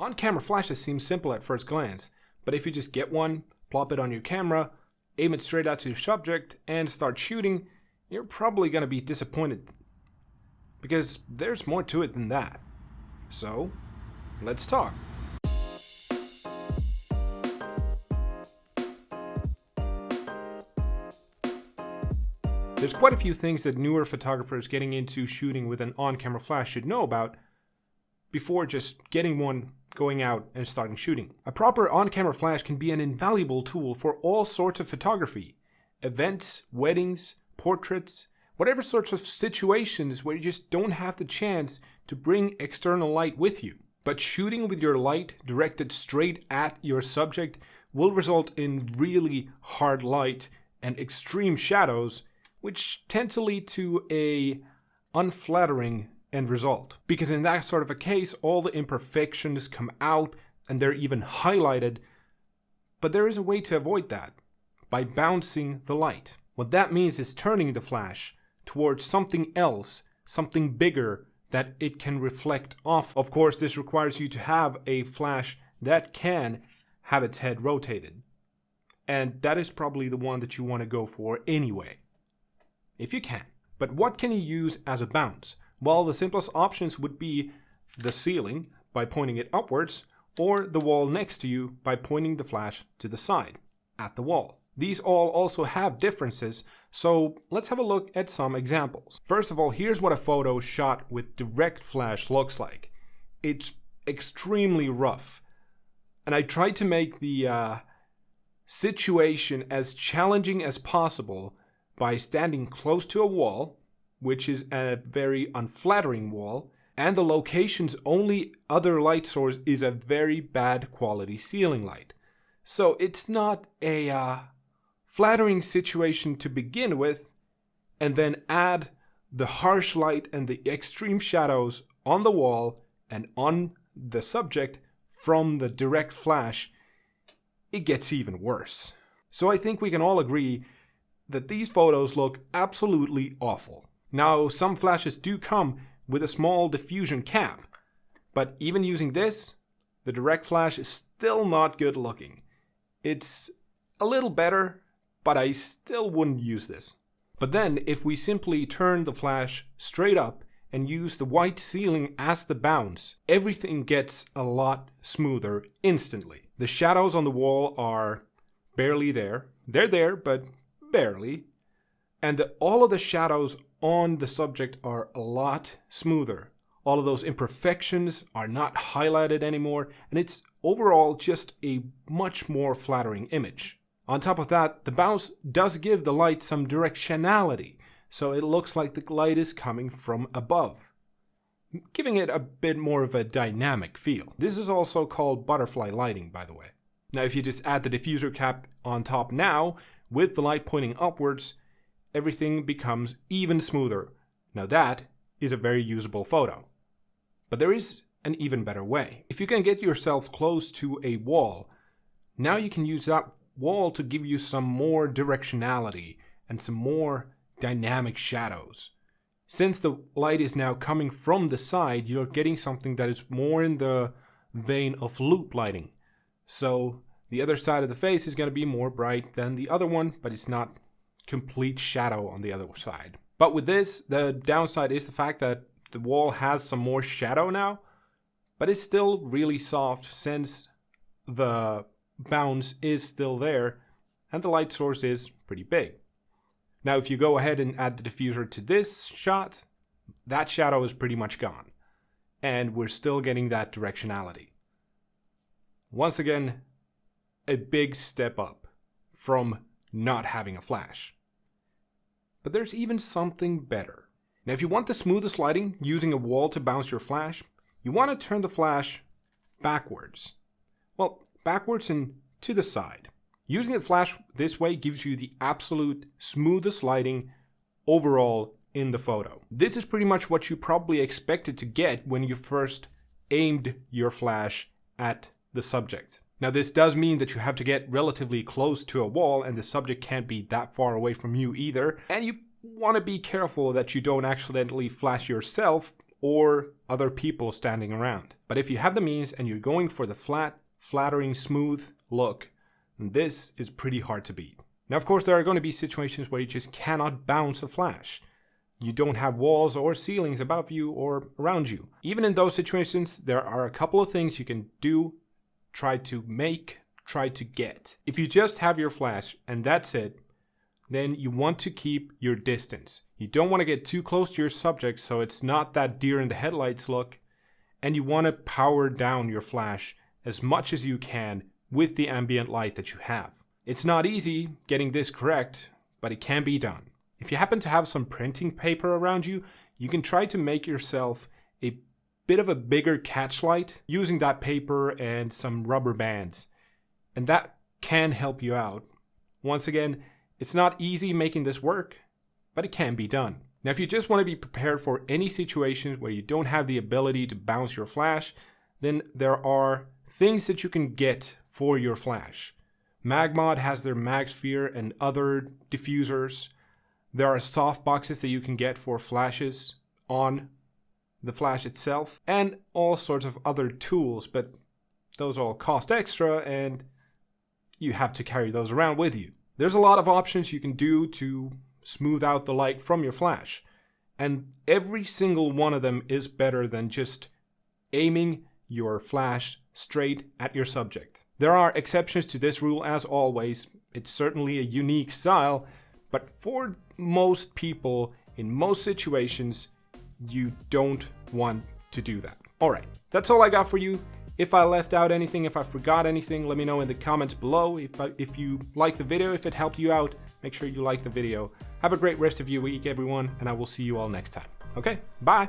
On-camera flashes seem simple at first glance, but if you just get one, plop it on your camera, aim it straight out to your subject, and start shooting, you're probably going to be disappointed. Because there's more to it than that. So, let's talk. There's quite a few things that newer photographers getting into shooting with an on-camera flash should know about before just getting one, going out and starting shooting. A proper on-camera flash can be an invaluable tool for all sorts of photography. Events, weddings, portraits, whatever sorts of situations where you just don't have the chance to bring external light with you. But shooting with your light directed straight at your subject will result in really hard light and extreme shadows, which tend to lead to a unflattering end result. Because in that sort of a case, all the imperfections come out and they're even highlighted. But there is a way to avoid that, by bouncing the light. What that means is turning the flash towards something else, something bigger that it can reflect off. Of course, this requires you to have a flash that can have its head rotated. And that is probably the one that you want to go for anyway, if you can. But what can you use as a bounce? Well, the simplest options would be the ceiling by pointing it upwards, or the wall next to you by pointing the flash to the side, at the wall. These all also have differences, so let's have a look at some examples. First of all, here's what a photo shot with direct flash looks like. It's extremely rough. And I tried to make the situation as challenging as possible by standing close to a wall, which is a very unflattering wall, and the location's only other light source is a very bad quality ceiling light. So it's not a flattering situation to begin with, and then add the harsh light and the extreme shadows on the wall and on the subject from the direct flash, it gets even worse. So I think we can all agree that these photos look absolutely awful. Now, some flashes do come with a small diffusion cap, but even using this, the direct flash is still not good looking. It's a little better, but I still wouldn't use this. But then, if we simply turn the flash straight up and use the white ceiling as the bounce, everything gets a lot smoother instantly. The shadows on the wall are barely there. They're there, but barely. And all of the shadows on the subject are a lot smoother. All of those imperfections are not highlighted anymore, and it's overall just a much more flattering image. On top of that, the bounce does give the light some directionality, so it looks like the light is coming from above, giving it a bit more of a dynamic feel. This is also called butterfly lighting, by the way. Now, if you just add the diffuser cap on top now, with the light pointing upwards, everything becomes even smoother. Now that is a very usable photo. But there is an even better way. If you can get yourself close to a wall, now you can use that wall to give you some more directionality and some more dynamic shadows. Since the light is now coming from the side, you're getting something that is more in the vein of loop lighting. So the other side of the face is going to be more bright than the other one, but it's not complete shadow on the other side. But with this, the downside is the fact that the wall has some more shadow now, but it's still really soft since the bounce is still there and the light source is pretty big. Now, if you go ahead and add the diffuser to this shot, that shadow is pretty much gone, and we're still getting that directionality. Once again, a big step up from not having a flash. But there's even something better. Now, if you want the smoothest lighting using a wall to bounce your flash, you want to turn the flash backwards. Well, backwards and to the side. Using the flash this way gives you the absolute smoothest lighting overall in the photo. This is pretty much what you probably expected to get when you first aimed your flash at the subject. Now, this does mean that you have to get relatively close to a wall, and the subject can't be that far away from you either. And you want to be careful that you don't accidentally flash yourself or other people standing around. But if you have the means and you're going for the flat, flattering, smooth look, this is pretty hard to beat. Now, of course, there are going to be situations where you just cannot bounce a flash. You don't have walls or ceilings above you or around you. Even in those situations, there are a couple of things you can do, try to get. If you just have your flash and that's it, then you want to keep your distance. You don't want to get too close to your subject so it's not that deer in the headlights look, and you want to power down your flash as much as you can with the ambient light that you have. It's not easy getting this correct, but it can be done. If you happen to have some printing paper around you, you can try to make yourself a bit of a bigger catch light using that paper and some rubber bands. And that can help you out. Once again, it's not easy making this work, but it can be done. Now, if you just want to be prepared for any situations where you don't have the ability to bounce your flash, then there are things that you can get for your flash. Magmod has their Magsphere and other diffusers. There are soft boxes that you can get for flashes on the flash itself, and all sorts of other tools, but those all cost extra and you have to carry those around with you. There's a lot of options you can do to smooth out the light from your flash, and every single one of them is better than just aiming your flash straight at your subject. There are exceptions to this rule, as always. It's certainly a unique style, but for most people, in most situations, you don't want to do that. Alright, that's all I got for you. If I left out anything, if I forgot anything, let me know in the comments below. If you like the video, if it helped you out, make sure you like the video. Have a great rest of your week, everyone, and I will see you all next time. Okay, bye!